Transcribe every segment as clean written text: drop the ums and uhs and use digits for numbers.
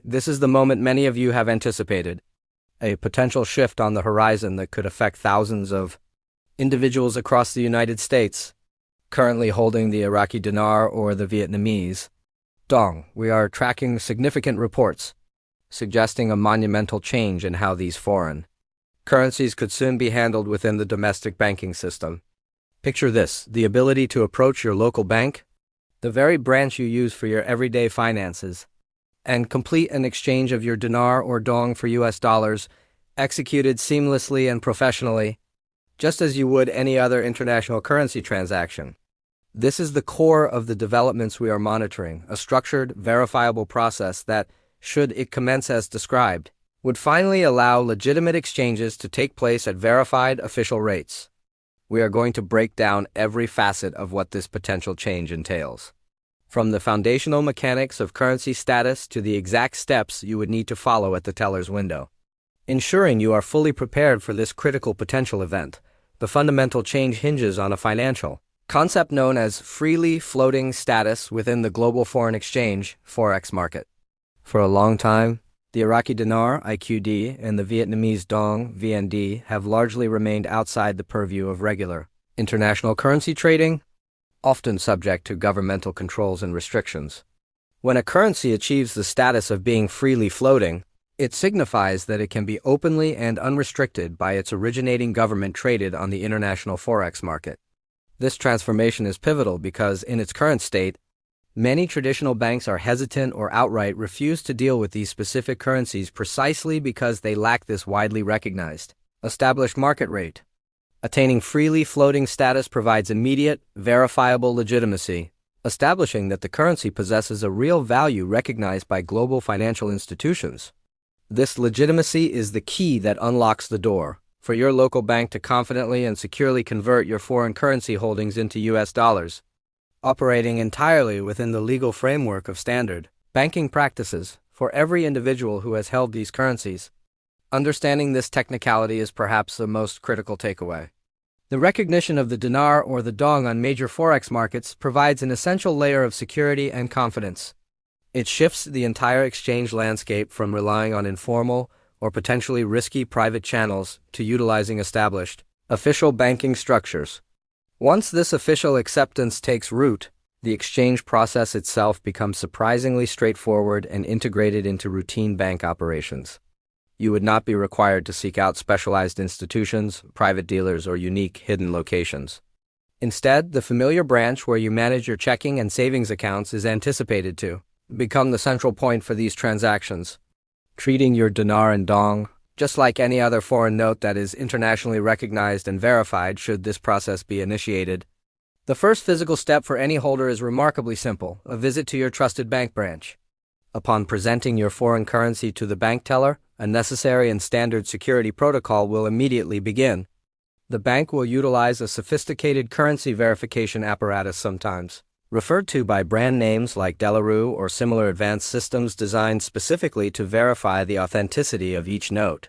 this is the moment many of you have anticipated, a potential shift on the horizon that could affect thousands of individuals across the United States currently holding the Iraqi Dinar or the Vietnamese Dong. We are tracking significant reports suggesting a monumental change in how these foreign currencies could soon be handled within the domestic banking system. Picture this: the ability to approach your local bank, the very branch you use for your everyday finances, and complete an exchange of your dinar or dong for US dollars, executed seamlessly and professionally, just as you would any other international currency transaction. This is the core of the developments we are monitoring, a structured, verifiable process that, should it commence as described, would finally allow legitimate exchanges to take place at verified official rates. We are going to break down every facet of what this potential change entails, from the foundational mechanics of currency status to the exact steps you would need to follow at the teller's window. Ensuring you are fully prepared for this critical potential event, the fundamental change hinges on a financial concept known as freely floating status within the global foreign exchange forex market. For a long time, the Iraqi Dinar IQD and the Vietnamese Dong VND have largely remained outside the purview of regular international currency trading, often subject to governmental controls and restrictions. When a currency achieves the status of being freely floating, it signifies that it can be openly and unrestricted by its originating government traded on the international forex market. This transformation is pivotal because, in its current state, many traditional banks are hesitant or outright refuse to deal with these specific currencies precisely because they lack this widely recognized, established market rate. Attaining freely floating status provides immediate, verifiable legitimacy, establishing that the currency possesses a real value recognized by global financial institutions. This legitimacy is the key that unlocks the door for your local bank to confidently and securely convert your foreign currency holdings into US dollars, operating entirely within the legal framework of standard banking practices for every individual who has held these currencies. Understanding this technicality is perhaps the most critical takeaway. The recognition of the dinar or the dong on major forex markets provides an essential layer of security and confidence. It shifts the entire exchange landscape from relying on informal or potentially risky private channels to utilizing established, official banking structures. Once this official acceptance takes root, the exchange process itself becomes surprisingly straightforward and integrated into routine bank operations. You would not be required to seek out specialized institutions, private dealers, or unique hidden locations. Instead, the familiar branch where you manage your checking and savings accounts is anticipated to become the central point for these transactions, treating your dinar and dong just like any other foreign note that is internationally recognized and verified should this process be initiated. The first physical step for any holder is remarkably simple: a visit to your trusted bank branch. Upon presenting your foreign currency to the bank teller, a necessary and standard security protocol will immediately begin. The bank will utilize a sophisticated currency verification apparatus, sometimes referred to by brand names like Delarue or similar advanced systems designed specifically to verify the authenticity of each note.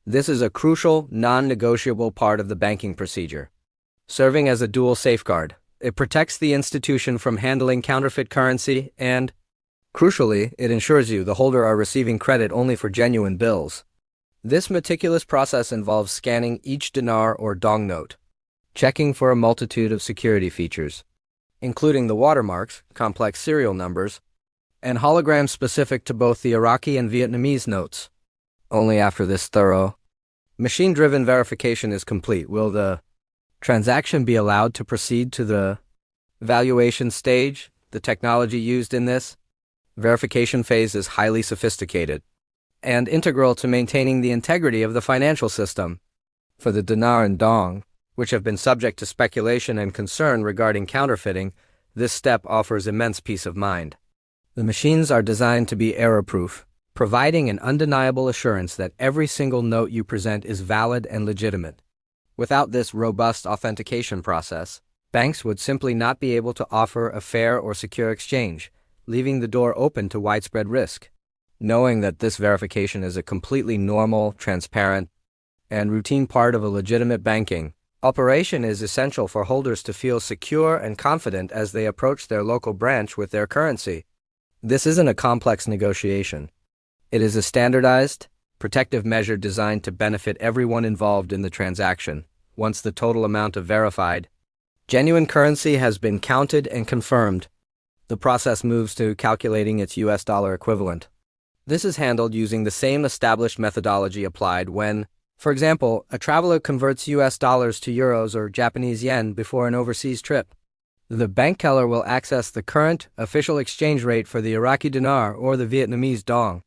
This is a crucial, non-negotiable part of the banking procedure, serving as a dual safeguard. It protects the institution from handling counterfeit currency and, crucially, it ensures you, the holder, are receiving credit only for genuine bills. This meticulous process involves scanning each dinar or dong note, checking for a multitude of security features, including the watermarks, complex serial numbers, and holograms specific to both the Iraqi and Vietnamese notes. Only after this thorough, machine-driven verification is complete will the transaction be allowed to proceed to the valuation stage. The technology used in this verification phase is highly sophisticated and integral to maintaining the integrity of the financial system. For the dinar and dong, which have been subject to speculation and concern regarding counterfeiting, this step offers immense peace of mind. The machines are designed to be error-proof, providing an undeniable assurance that every single note you present is valid and legitimate. Without this robust authentication process, banks would simply not be able to offer a fair or secure exchange, leaving the door open to widespread risk. Knowing that this verification is a completely normal, transparent, and routine part of a legitimate banking operation is essential for holders to feel secure and confident as they approach their local branch with their currency. This isn't a complex negotiation. It is a standardized, protective measure designed to benefit everyone involved in the transaction. Once the total amount of verified, genuine currency has been counted and confirmed, the process moves to calculating its US dollar equivalent. This is handled using the same established methodology applied when, for example, a traveler converts US dollars to euros or Japanese yen before an overseas trip. The bank teller will access the current official exchange rate for the Iraqi Dinar or the Vietnamese Dong,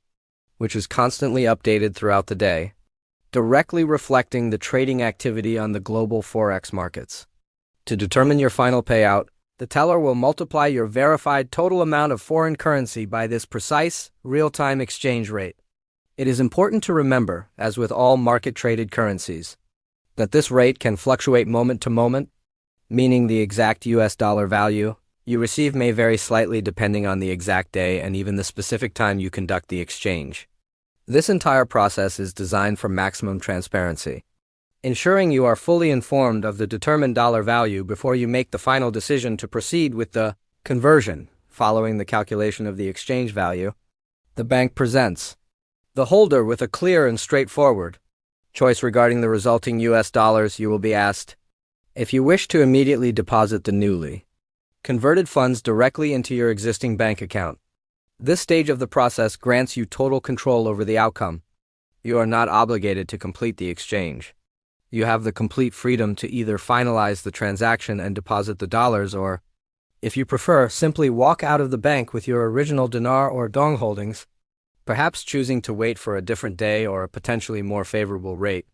which is constantly updated throughout the day, directly reflecting the trading activity on the global forex markets. To determine your final payout, the teller will multiply your verified total amount of foreign currency by this precise, real-time exchange rate. It is important to remember, as with all market-traded currencies, that this rate can fluctuate moment to moment, meaning the exact US dollar value you receive may vary slightly depending on the exact day and even the specific time you conduct the exchange. This entire process is designed for maximum transparency, ensuring you are fully informed of the determined dollar value before you make the final decision to proceed with the conversion. Following the calculation of the exchange value, the bank presents the holder with a clear and straightforward choice regarding the resulting US dollars. You will be asked if you wish to immediately deposit the newly converted funds directly into your existing bank account. This stage of the process grants you total control over the outcome. You are not obligated to complete the exchange. You have the complete freedom to either finalize the transaction and deposit the dollars or, if you prefer, simply walk out of the bank with your original Dinar or Dong holdings, perhaps choosing to wait for a different day or a potentially more favorable rate.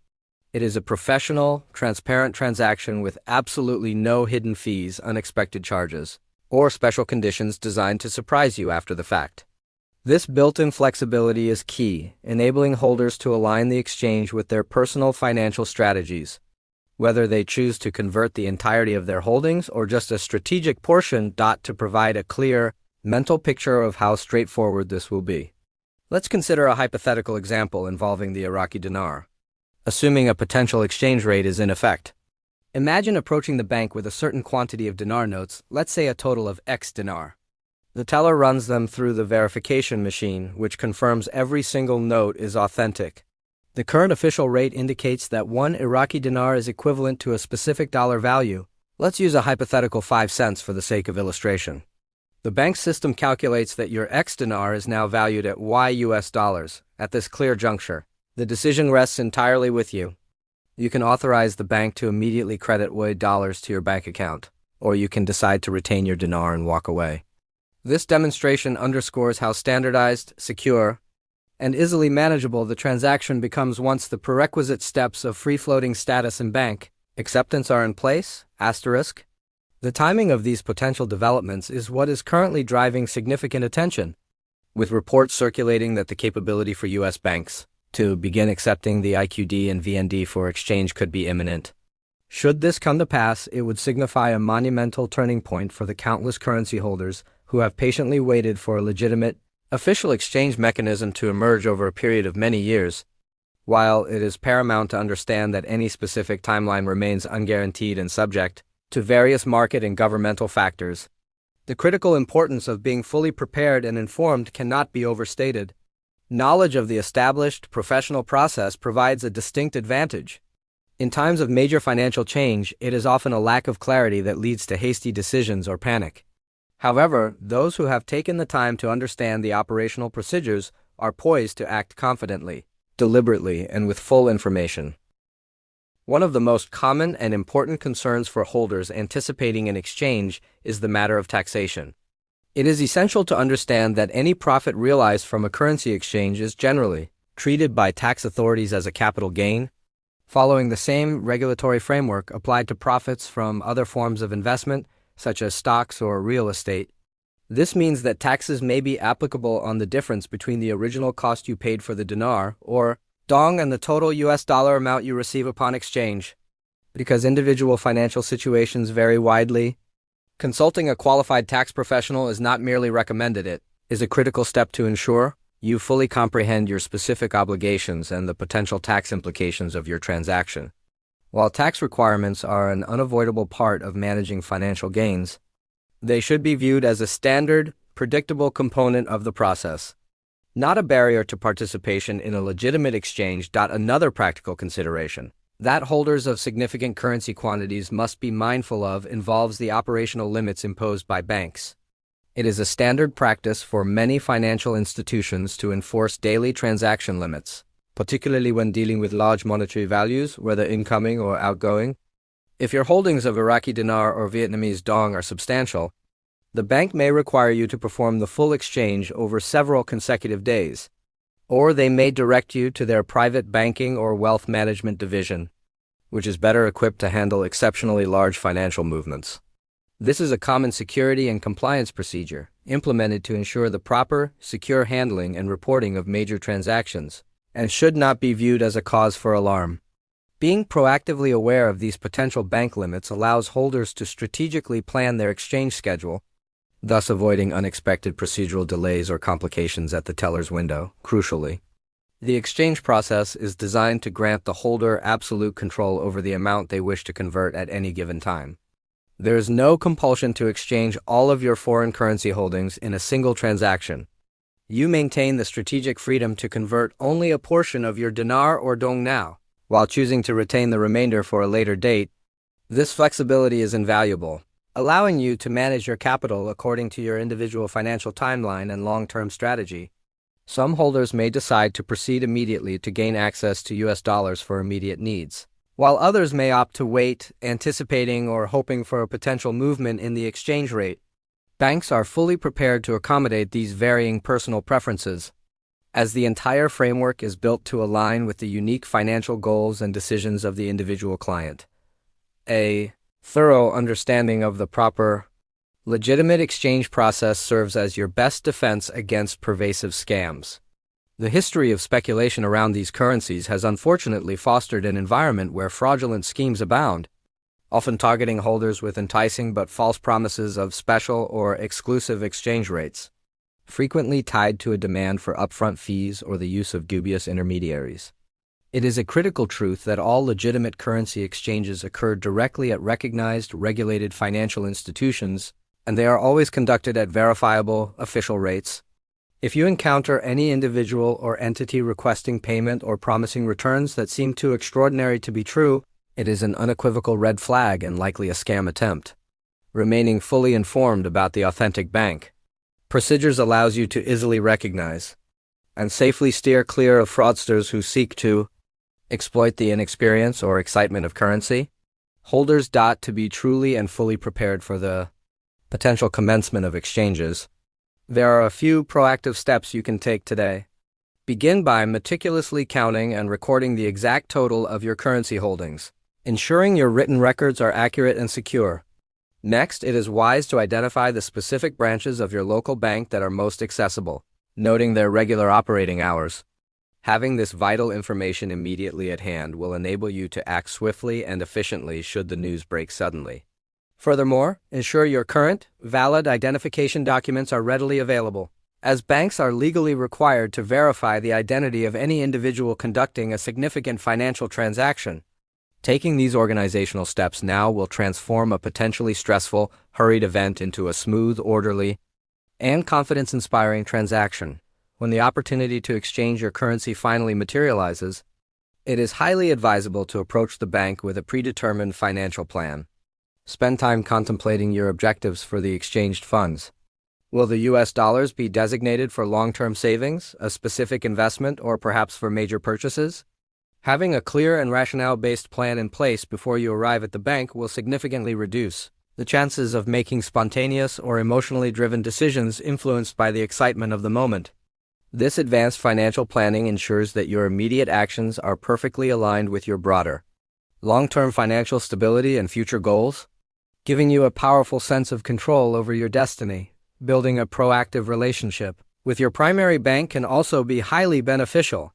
It is a professional, transparent transaction with absolutely no hidden fees, unexpected charges, or special conditions designed to surprise you after the fact. This built-in flexibility is key, enabling holders to align the exchange with their personal financial strategies, whether they choose to convert the entirety of their holdings or just a strategic portion. To provide a clear, mental picture of how straightforward this will be, let's consider a hypothetical example involving the Iraqi dinar. Assuming a potential exchange rate is in effect. Imagine approaching the bank with a certain quantity of dinar notes, let's say a total of X dinar. The teller runs them through the verification machine, which confirms every single note is authentic. The current official rate indicates that 1 Iraqi dinar is equivalent to a specific dollar value. Let's use a hypothetical 5 cents for the sake of illustration. The bank system calculates that your X dinar is now valued at Y US dollars. At this clear juncture, the decision rests entirely with you. You can authorize the bank to immediately credit Y dollars to your bank account, or you can decide to retain your dinar and walk away. This demonstration underscores how standardized, secure, and easily manageable the transaction becomes once the prerequisite steps of free-floating status and bank acceptance are in place. The timing of these potential developments is what is currently driving significant attention, with reports circulating that the capability for U.S. banks to begin accepting the IQD and VND for exchange could be imminent. Should this come to pass, it would signify a monumental turning point for the countless currency holders who have patiently waited for a legitimate, official exchange mechanism to emerge over a period of many years. While it is paramount to understand that any specific timeline remains unguaranteed and subject to various market and governmental factors, the critical importance of being fully prepared and informed cannot be overstated. Knowledge of the established, professional process provides a distinct advantage. In times of major financial change, it is often a lack of clarity that leads to hasty decisions or panic. However, those who have taken the time to understand the operational procedures are poised to act confidently, deliberately, and with full information. One of the most common and important concerns for holders anticipating an exchange is the matter of taxation. It is essential to understand that any profit realized from a currency exchange is generally treated by tax authorities as a capital gain, following the same regulatory framework applied to profits from other forms of investment, such as stocks or real estate. This means that taxes may be applicable on the difference between the original cost you paid for the dinar or dong and the total US dollar amount you receive upon exchange. Because individual financial situations vary widely, consulting a qualified tax professional is not merely recommended, it is a critical step to ensure you fully comprehend your specific obligations and the potential tax implications of your transaction. While tax requirements are an unavoidable part of managing financial gains, they should be viewed as a standard, predictable component of the process. not a barrier to participation in a legitimate exchange. Another practical consideration that holders of significant currency quantities must be mindful of involves the operational limits imposed by banks. It is a standard practice for many financial institutions to enforce daily transaction limits, particularly when dealing with large monetary values, whether incoming or outgoing. If your holdings of Iraqi Dinar or Vietnamese Dong are substantial, the bank may require you to perform the full exchange over several consecutive days, or they may direct you to their private banking or wealth management division, which is better equipped to handle exceptionally large financial movements. This is a common security and compliance procedure implemented to ensure the proper, secure handling and reporting of major transactions, and should not be viewed as a cause for alarm. Being proactively aware of these potential bank limits allows holders to strategically plan their exchange schedule, thus avoiding unexpected procedural delays or complications at the teller's window. Crucially, the exchange process is designed to grant the holder absolute control over the amount they wish to convert at any given time. There is no compulsion to exchange all of your foreign currency holdings in a single transaction. You maintain the strategic freedom to convert only a portion of your dinar or dong now, while choosing to retain the remainder for a later date. This flexibility is invaluable, allowing you to manage your capital according to your individual financial timeline and long-term strategy. Some holders may decide to proceed immediately to gain access to US dollars for immediate needs, while others may opt to wait, anticipating or hoping for a potential movement in the exchange rate. Banks are fully prepared to accommodate these varying personal preferences, as the entire framework is built to align with the unique financial goals and decisions of the individual client. A thorough understanding of the proper, legitimate exchange process serves as your best defense against pervasive scams. The history of speculation around these currencies has unfortunately fostered an environment where fraudulent schemes abound, often targeting holders with enticing but false promises of special or exclusive exchange rates, frequently tied to a demand for upfront fees or the use of dubious intermediaries. It is a critical truth that all legitimate currency exchanges occur directly at recognized, regulated financial institutions, and they are always conducted at verifiable, official rates. If you encounter any individual or entity requesting payment or promising returns that seem too extraordinary to be true, it is an unequivocal red flag and likely a scam attempt. Remaining fully informed about the authentic bank procedures allows you to easily recognize and safely steer clear of fraudsters who seek to exploit the inexperience or excitement of currency holders. To be truly and fully prepared for the potential commencement of exchanges, there are a few proactive steps you can take today. Begin by meticulously counting and recording the exact total of your currency holdings, ensuring your written records are accurate and secure. Next, it is wise to identify the specific branches of your local bank that are most accessible, noting their regular operating hours. Having this vital information immediately at hand will enable you to act swiftly and efficiently should the news break suddenly. Furthermore, ensure your current, valid identification documents are readily available, as banks are legally required to verify the identity of any individual conducting a significant financial transaction. Taking these organizational steps now will transform a potentially stressful, hurried event into a smooth, orderly, and confidence-inspiring transaction. When the opportunity to exchange your currency finally materializes, it is highly advisable to approach the bank with a predetermined financial plan. Spend time contemplating your objectives for the exchanged funds. Will the US dollars be designated for long-term savings, a specific investment, or perhaps for major purchases? Having a clear and rationale-based plan in place before you arrive at the bank will significantly reduce the chances of making spontaneous or emotionally driven decisions influenced by the excitement of the moment. This advanced financial planning ensures that your immediate actions are perfectly aligned with your broader, long-term financial stability and future goals, giving you a powerful sense of control over your destiny. Building a proactive relationship with your primary bank can also be highly beneficial.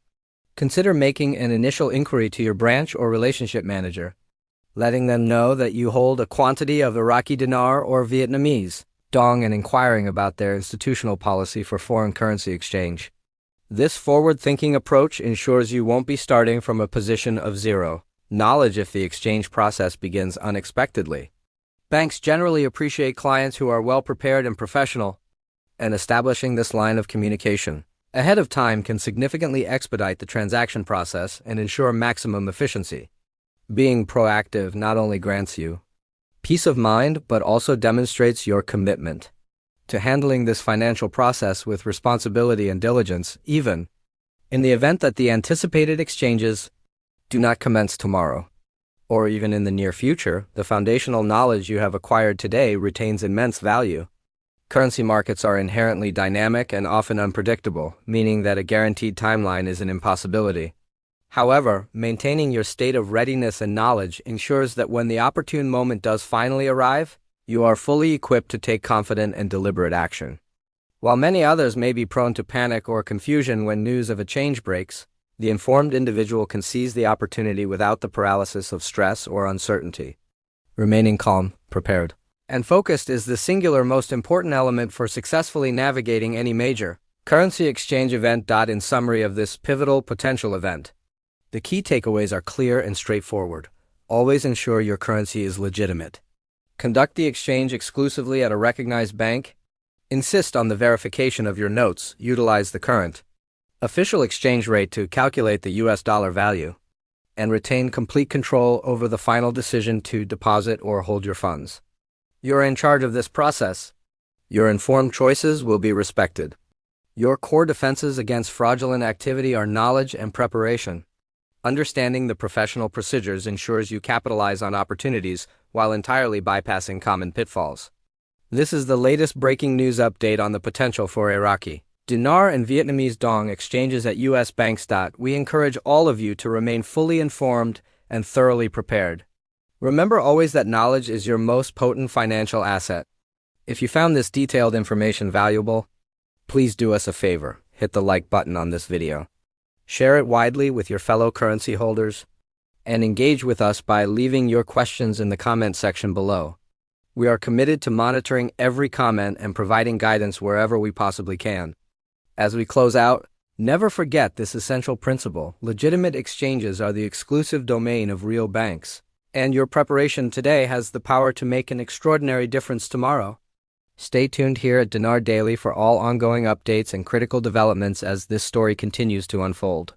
Consider making an initial inquiry to your branch or relationship manager, letting them know that you hold a quantity of Iraqi dinar or Vietnamese Dong and inquiring about their institutional policy for foreign currency exchange. This forward-thinking approach ensures you won't be starting from a position of zero knowledge if the exchange process begins unexpectedly. Banks generally appreciate clients who are well-prepared and professional, and establishing this line of communication ahead of time can significantly expedite the transaction process and ensure maximum efficiency. Being proactive not only grants you peace of mind, but also demonstrates your commitment to handling this financial process with responsibility and diligence, even in the event that the anticipated exchanges do not commence tomorrow, or even in the near future. The foundational knowledge you have acquired today retains immense value. Currency markets are inherently dynamic and often unpredictable, meaning that a guaranteed timeline is an impossibility. However, maintaining your state of readiness and knowledge ensures that when the opportune moment does finally arrive, you are fully equipped to take confident and deliberate action. While many others may be prone to panic or confusion when news of a change breaks, the informed individual can seize the opportunity without the paralysis of stress or uncertainty. Remaining calm, prepared, and focused is the singular most important element for successfully navigating any major currency exchange event. In summary of this pivotal potential event, the key takeaways are clear and straightforward. Always ensure your currency is legitimate. Conduct the exchange exclusively at a recognized bank. Insist on the verification of your notes. Utilize the current official exchange rate to calculate the US dollar value, and retain complete control over the final decision to deposit or hold your funds. You're in charge of this process. Your informed choices will be respected. Your core defenses against fraudulent activity are knowledge and preparation. Understanding the professional procedures ensures you capitalize on opportunities while entirely bypassing common pitfalls. This is the latest breaking news update on the potential for Iraqi Dinar and Vietnamese Dong exchanges at U.S. banks. We encourage all of you to remain fully informed and thoroughly prepared. Remember always that knowledge is your most potent financial asset. If you found this detailed information valuable, please do us a favor, hit the like button on this video. Share it widely with your fellow currency holders, and engage with us by leaving your questions in the comment section below. We are committed to monitoring every comment and providing guidance wherever we possibly can. As we close out, never forget this essential principle: legitimate exchanges are the exclusive domain of real banks, and your preparation today has the power to make an extraordinary difference tomorrow. Stay tuned here at Dinar Daily for all ongoing updates and critical developments as this story continues to unfold.